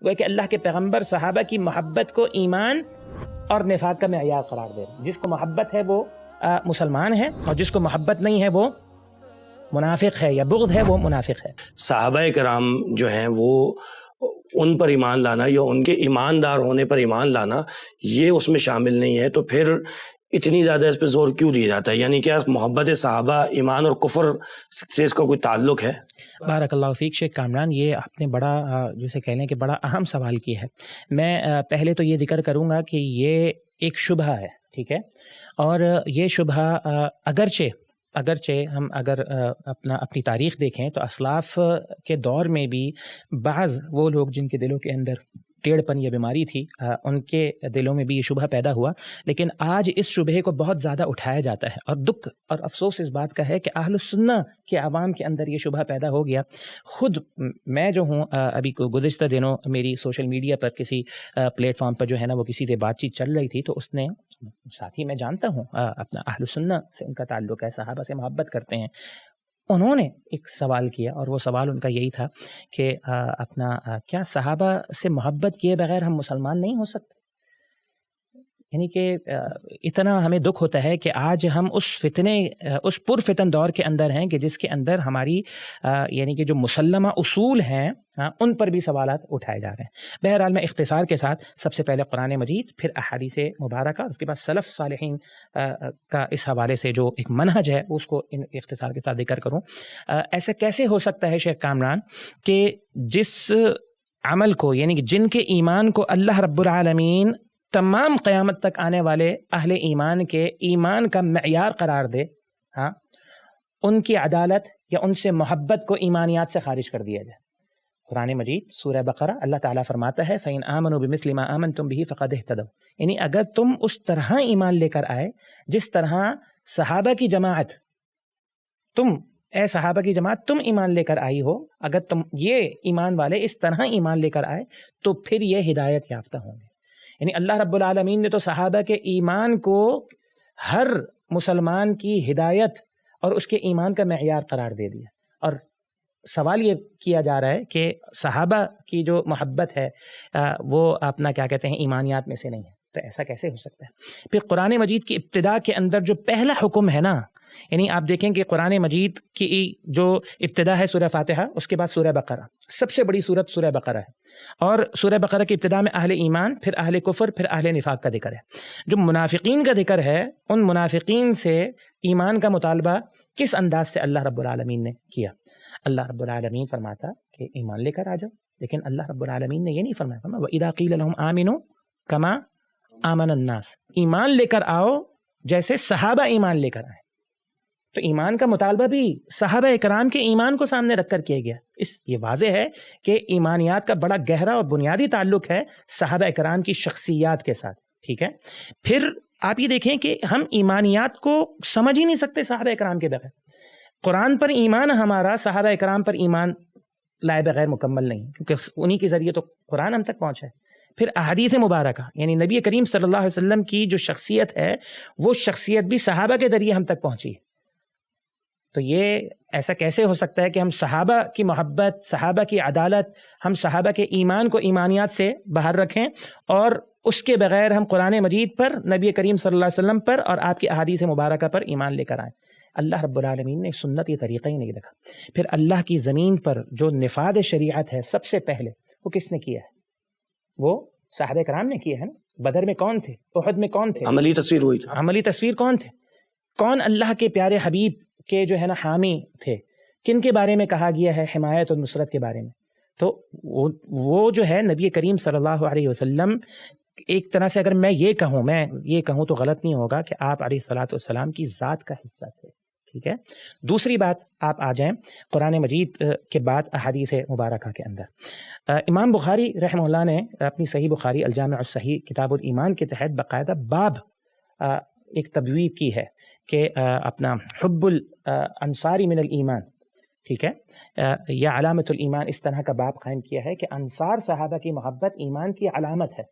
وہ کہ اللہ کے پیغمبر صحابہ کی محبت کو ایمان اور نفاق کا معیار قرار دے رہے ہیں. جس کو محبت ہے وہ مسلمان ہے، اور جس کو محبت نہیں ہے وہ منافق ہے، یا بغض ہے وہ منافق ہے. صحابہ کرام جو ہیں وہ ان پر ایمان لانا یا ان کے ایماندار ہونے پر ایمان لانا یہ اس میں شامل نہیں ہے، تو پھر اتنی زیادہ اس پہ زور کیوں دیا جاتا ہے؟ یعنی کیا محبت صحابہ ایمان اور کفر سے اس کا کوئی تعلق ہے؟ بارک اللہ فیک شیخ کامران، یہ آپ نے بڑا جسے کہہ لیں کہ بڑا اہم سوال کیا ہے. میں پہلے تو یہ ذکر کروں گا کہ یہ ایک شبہہ ہے، ٹھیک ہے، اور یہ شبہہ اگرچہ ہم اگر اپنی تاریخ دیکھیں تو اسلاف کے دور میں بھی بعض وہ لوگ جن کے دلوں کے اندر ٹیڑھ پن یا بیماری تھی، ان کے دلوں میں بھی یہ شبہ پیدا ہوا. لیکن آج اس شبہے کو بہت زیادہ اٹھایا جاتا ہے، اور دکھ اور افسوس اس بات کا ہے کہ اہل السنہ کے عوام کے اندر یہ شبہ پیدا ہو گیا. خود میں جو ہوں، ابھی گزشتہ دنوں میری سوشل میڈیا پر کسی پلیٹ فارم پر جو ہے نا وہ کسی سے بات چیت چل رہی تھی، تو اس نے ساتھی میں جانتا ہوں اپنا اہل السنہ سے ان کا تعلق ہے، صحابہ سے محبت کرتے ہیں، انہوں نے ایک سوال کیا، اور وہ سوال ان کا یہی تھا کہ کیا صحابہ سے محبت کیے بغیر ہم مسلمان نہیں ہو سکتے؟ یعنی کہ اتنا ہمیں دکھ ہوتا ہے کہ آج ہم اس پرفتن دور کے اندر ہیں کہ جس کے اندر ہماری یعنی کہ جو مسلمہ اصول ہیں ان پر بھی سوالات اٹھائے جا رہے ہیں. بہرحال میں اختصار کے ساتھ سب سے پہلے قرآن مجید، پھر احادیث مبارکہ، اس کے بعد سلف صالحین کا اس حوالے سے جو ایک منہج ہے اس کو اختصار کے ساتھ ذکر کروں. ایسا کیسے ہو سکتا ہے شیخ کامران کہ جس عمل کو، یعنی کہ جن کے ایمان کو اللہ رب العالمین تمام قیامت تک آنے والے اہل ایمان کے ایمان کا معیار قرار دے، ان کی عدالت یا ان سے محبت کو ایمانیات سے خارج کر دیا جائے. قرآن مجید سورہ بقرہ اللہ تعالیٰ فرماتا ہے فَإِنْ آمَنُوا بِمِثْلِ مَا آمَنْتُمْ بِهِ فَقَدِ اهْتَدَوْا، یعنی اگر تم اس طرح ایمان لے کر آئے جس طرح صحابہ کی جماعت، اے صحابہ کی جماعت تم ایمان لے کر آئی ہو، اگر تم یہ ایمان والے اس طرح ایمان لے کر آئے تو پھر یہ ہدایت یافتہ ہوں گے. یعنی اللہ رب العالمین نے تو صحابہ کے ایمان کو ہر مسلمان کی ہدایت اور اس کے ایمان کا معیار قرار دے دیا. اور سوال یہ کیا جا رہا ہے کہ صحابہ کی جو محبت ہے وہ اپنا کیا کہتے ہیں ایمانیات میں سے نہیں ہے، تو ایسا کیسے ہو سکتا ہے؟ پھر قرآن مجید کی ابتدا کے اندر جو پہلا حکم ہے نا، یعنی آپ دیکھیں کہ قرآن مجید کی جو ابتدا ہے سورہ فاتحہ، اس کے بعد سورہ بقرہ، سب سے بڑی سورت سورہ بقرہ ہے، اور سورہ بقرہ کی ابتدا میں اہل ایمان، پھر اہل کفر، پھر اہل نفاق کا ذکر ہے. جو منافقین کا ذکر ہے، ان منافقین سے ایمان کا مطالبہ کس انداز سے اللہ رب العالمین نے کیا؟ اللہ رب العالمین فرماتا کہ ایمان لے کر آ جاؤ، لیکن اللہ رب العالمین نے یہ نہیں فرمایا وَإِذَا قِيلَ لَهُمْ آمِنُوا كَمَا آمَنَ النَّاسِ، ایمان لے کر آؤ جیسے صحابہ ایمان لے کر آئے. تو ایمان کا مطالبہ بھی صحابہ اکرام کے ایمان کو سامنے رکھ کر کیا گیا. یہ واضح ہے کہ ایمانیات کا بڑا گہرا اور بنیادی تعلق ہے صحابہ اکرام کی شخصیات کے ساتھ، ٹھیک ہے. پھر آپ یہ دیکھیں کہ ہم ایمانیات کو سمجھ ہی نہیں سکتے صحابہ اکرام کے بغیر. قرآن پر ایمان ہمارا صحابہ اکرام پر ایمان لائے بغیر مکمل نہیں، کیونکہ انہی کے ذریعے تو قرآن ہم تک پہنچا ہے. پھر احادیث مبارکہ، یعنی نبی کریم صلی اللہ علیہ وسلم کی جو شخصیت ہے وہ شخصیت بھی صحابہ کے ذریعے ہم تک پہنچی ہے. تو یہ ایسا کیسے ہو سکتا ہے کہ ہم صحابہ کی محبت، صحابہ کی عدالت، ہم صحابہ کے ایمان کو ایمانیات سے باہر رکھیں، اور اس کے بغیر ہم قرآن مجید پر، نبی کریم صلی اللہ علیہ وسلم پر اور آپ کی احادیث مبارکہ پر ایمان لے کر آئیں؟ اللہ رب العالمین نے سنت یہ طریقہ ہی نہیں رکھا. پھر اللہ کی زمین پر جو نفاذ شریعت ہے سب سے پہلے وہ کس نے کیا ہے؟ وہ صحابہ کرام نے کیا ہے نا. بدر میں کون تھے؟ احد میں کون تھے؟ عملی تصویر ہوئی تھی. عملی تصویر کون تھے؟ کون اللہ کے پیارے حبیب کے جو ہے نا حامی تھے؟ کن کے بارے میں کہا گیا ہے حمایت اور نصرت کے بارے میں؟ تو وہ جو ہے نبی کریم صلی اللہ علیہ وسلم، ایک طرح سے اگر میں یہ کہوں تو غلط نہیں ہوگا کہ آپ علیہ الصلوۃ والسلام کی ذات کا حصہ تھے، ٹھیک ہے. دوسری بات، آپ آ جائیں قرآن مجید کے بعد احادیث مبارکہ کے اندر. امام بخاری رحمہ اللہ نے اپنی صحیح بخاری الجامع الصحیح کتاب الایمان کے تحت باقاعدہ باب ایک تبویب کی ہے کہ اپنا حب الانصاری من الایمان، ٹھیک ہے، یا علامت الایمان، اس طرح کا باب قائم کیا ہے کہ انصار صحابہ کی محبت ایمان کی علامت ہے.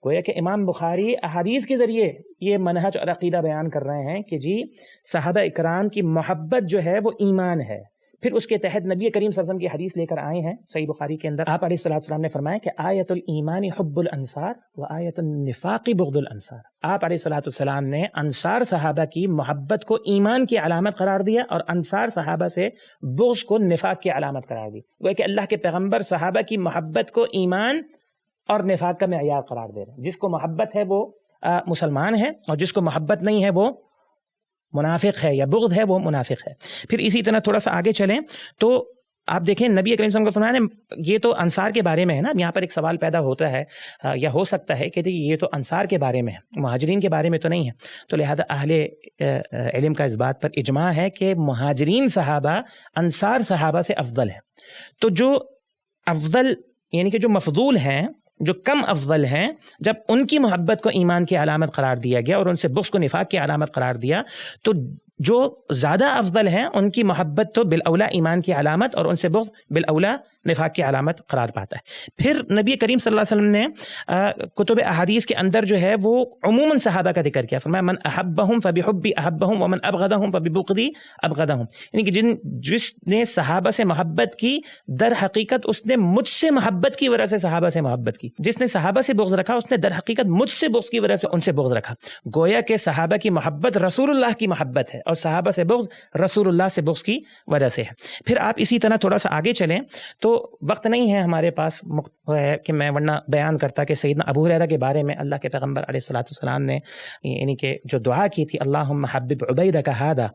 گویا کہ امام بخاری احادیث کے ذریعے یہ منہج اور عقیدہ بیان کر رہے ہیں کہ جی صحابہ اکرام کی محبت جو ہے وہ ایمان ہے. پھر اس کے تحت نبی کریم صلی اللہ علیہ وسلم کی حدیث لے کر آئے ہیں صحیح بخاری کے اندر. آپ علیہ السلام نے فرمایا کہ آیت الایمان حب الانصار و آیت النفاق بغض الانصار. آپ علیہ السلام نے انصار صحابہ کی محبت کو ایمان کی علامت قرار دیا اور انصار صحابہ سے بغض کو نفاق کی علامت قرار دی. وہ کہ اللہ کے پیغمبر صحابہ کی محبت کو ایمان اور نفاق کا معیار قرار دے رہے ہیں. جس کو محبت ہے وہ مسلمان ہے اور جس کو محبت نہیں ہے وہ منافق ہے یا بغض ہے وہ منافق ہے. پھر اسی طرح تھوڑا سا آگے چلیں تو آپ دیکھیں نبی کریم صلی اللہ علیہ وسلم کو فرمایا یہ تو انصار کے بارے میں ہے نا. یہاں پر ایک سوال پیدا ہوتا ہے یا ہو سکتا ہے کہ یہ تو انصار کے بارے میں ہے, مہاجرین کے بارے میں تو نہیں ہے. تو لہذا اہل علم کا اس بات پر اجماع ہے کہ مہاجرین صحابہ انصار صحابہ سے افضل ہیں. تو جو افضل یعنی کہ جو مفضول ہیں, جو کم افضل ہیں, جب ان کی محبت کو ایمان کی علامت قرار دیا گیا اور ان سے بغض کو نفاق کی علامت قرار دیا, تو جو زیادہ افضل ہیں ان کی محبت تو بالاولا ایمان کی علامت اور ان سے بغض بالاولا نفاق کی علامت قرار پاتا ہے. پھر نبی کریم صلی اللہ علیہ وسلم نے کتب احادیث کے اندر جو ہے وہ عموماً صحابہ کا ذکر کیا. فرمایا من احبہم فبحبی احبہم ومن ابغضہم فببغضی ابغضہم. یعنی کہ جس نے صحابہ سے محبت کی در حقیقت اس نے مجھ سے محبت کی وجہ سے صحابہ سے محبت کی. جس نے صحابہ سے بغض رکھا اس نے در حقیقت مجھ سے بغض کی وجہ سے ان سے بغض رکھا. گویا کہ صحابہ کی محبت رسول اللہ کی محبت ہے اور صحابہ سے بغض رسول اللہ سے بغض کی وجہ سے ہے. پھر آپ اسی طرح تھوڑا سا آگے چلیں تو وقت نہیں ہے ہمارے پاس کہ میں ورنہ بیان کرتا کہ سیدنا ابو ہریرہ کے بارے میں اللہ کے پیغمبر علیہ الصلوۃ والسلام نے یعنی کہ جو دعا کی تھی اللہم حبب عبیدک ھذا,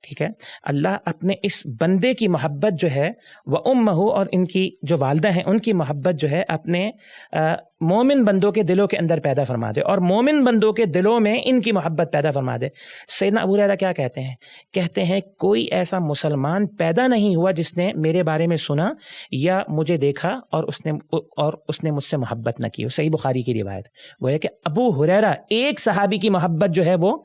ٹھیک ہے, اللہ اپنے اس بندے کی محبت جو ہے و امہ اور ان کی جو والدہ ہیں ان کی محبت جو ہے اپنے مومن بندوں کے دلوں کے اندر پیدا فرما دے اور مومن بندوں کے دلوں میں ان کی محبت پیدا فرما دے. سیدنا ابو ہریرہ کیا کہتے ہیں؟ کہتے ہیں کوئی ایسا مسلمان پیدا نہیں ہوا جس نے میرے بارے میں سنا یا مجھے دیکھا اور اس نے مجھ سے محبت نہ کی. صحیح بخاری کی روایت. وہ ہے کہ ابو ہریرہ ایک صحابی کی محبت جو ہے وہ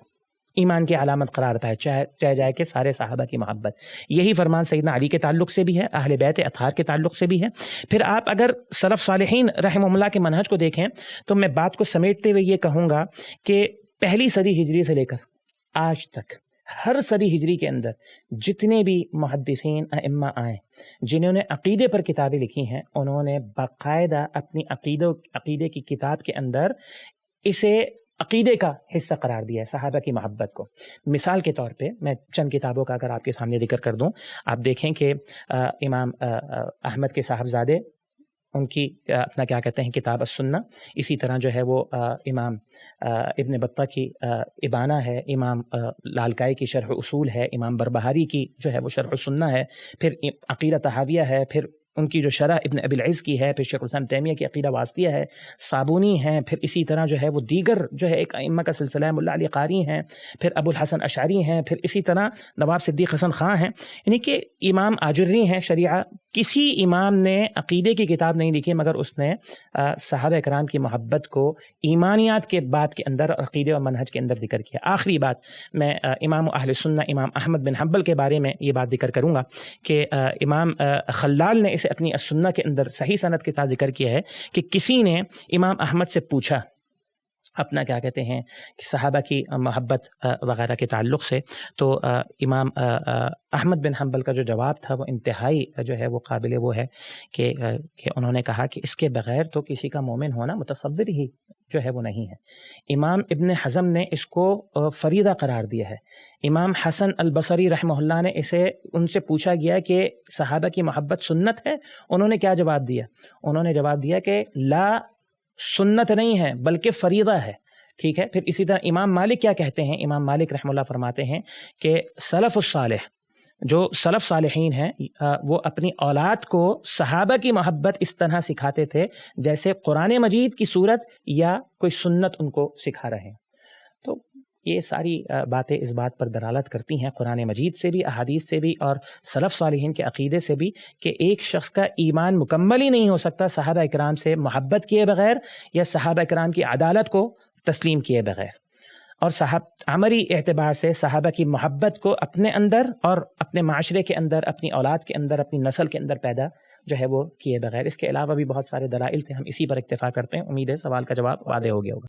ایمان کی علامت قرار پائے, چاہے جائے کہ سارے صحابہ کی محبت. یہی فرمان سیدنا علی کے تعلق سے بھی ہے, اہل بیت اطہار کے تعلق سے بھی ہے. پھر آپ اگر سلف صالحین رحمہ اللہ کے منہج کو دیکھیں تو میں بات کو سمیٹتے ہوئے یہ کہوں گا کہ پہلی صدی ہجری سے لے کر آج تک ہر صدی ہجری کے اندر جتنے بھی محدثین ائمہ آئے جنہوں نے عقیدے پر کتابیں لکھی ہیں انہوں نے باقاعدہ اپنی عقیدے کی کتاب کے اندر اسے عقیدے کا حصہ قرار دیا ہے صحابہ کی محبت کو. مثال کے طور پہ میں چند کتابوں کا اگر آپ کے سامنے ذکر کر دوں, آپ دیکھیں کہ امام احمد کے صاحبزادے ان کی اپنا کیا کہتے ہیں کتاب السنہ, اسی طرح جو ہے وہ امام ابن بطہ کی ابانہ ہے, امام لالکائی کی شرح اصول ہے, امام بربہاری کی جو ہے وہ شرح السنہ ہے, پھر عقیدہ طحاویہ ہے, پھر ان کی جو شرح ابن ابی العز کی ہے, پھر شیخ الاسلام تیمیہ کی عقیدہ واسطیہ ہے, صابونی ہیں, پھر اسی طرح جو ہے وہ دیگر جو ہے ایک ائمہ کا سلسلہ ہے, ملا علی قاری ہیں, پھر ابو الحسن اشعری ہیں, پھر اسی طرح نواب صدیق حسن خاں ہیں, یعنی کہ امام آجری ہیں شریعہ. کسی امام نے عقیدے کی کتاب نہیں لکھی مگر اس نے صحابہ کرام کی محبت کو ایمانیات کے بات کے اندر اور عقیدے اور منہج کے اندر ذکر کیا. آخری بات میں امام اہل سنہ امام احمد بن حنبل کے بارے میں یہ بات ذکر کروں گا کہ امام خلال نے اسے اپنی السنہ کے اندر صحیح سند کے ساتھ ذکر کیا ہے کہ کسی نے امام احمد سے پوچھا اپنا کیا کہتے ہیں کہ صحابہ کی محبت وغیرہ کے تعلق سے, تو امام احمد بن حنبل کا جو جواب تھا وہ انتہائی جو ہے وہ قابل وہ ہے کہ انہوں نے کہا کہ اس کے بغیر تو کسی کا مومن ہونا متصور ہی جو ہے وہ نہیں ہے. امام ابن حزم نے اس کو فریضہ قرار دیا ہے. امام حسن البصری رحمہ اللہ نے اسے ان سے پوچھا گیا کہ صحابہ کی محبت سنت ہے, انہوں نے کیا جواب دیا؟ انہوں نے جواب دیا کہ لا, سنت نہیں ہے بلکہ فریضہ ہے. ٹھیک ہے. پھر اسی طرح امام مالک کیا کہتے ہیں؟ امام مالک رحمہ اللہ فرماتے ہیں کہ سلف الصالح, جو سلف صالحین ہیں, وہ اپنی اولاد کو صحابہ کی محبت اس طرح سکھاتے تھے جیسے قرآن مجید کی صورت یا کوئی سنت ان کو سکھا رہے ہیں. تو یہ ساری باتیں اس بات پر دلالت کرتی ہیں قرآن مجید سے بھی, احادیث سے بھی اور سلف صالحین کے عقیدے سے بھی کہ ایک شخص کا ایمان مکمل ہی نہیں ہو سکتا صحابہ اکرام سے محبت کیے بغیر یا صحابہ اکرام کی عدالت کو تسلیم کیے بغیر. اور عملی اعتبار سے صحابہ کی محبت کو اپنے اندر اور اپنے معاشرے کے اندر, اپنی اولاد کے اندر, اپنی نسل کے اندر پیدا جو ہے وہ کیے بغیر. اس کے علاوہ بھی بہت سارے دلائل تھے, ہم اسی پر اکتفا کرتے ہیں. امید ہے سوال کا جواب واضح ہو گیا ہوگا.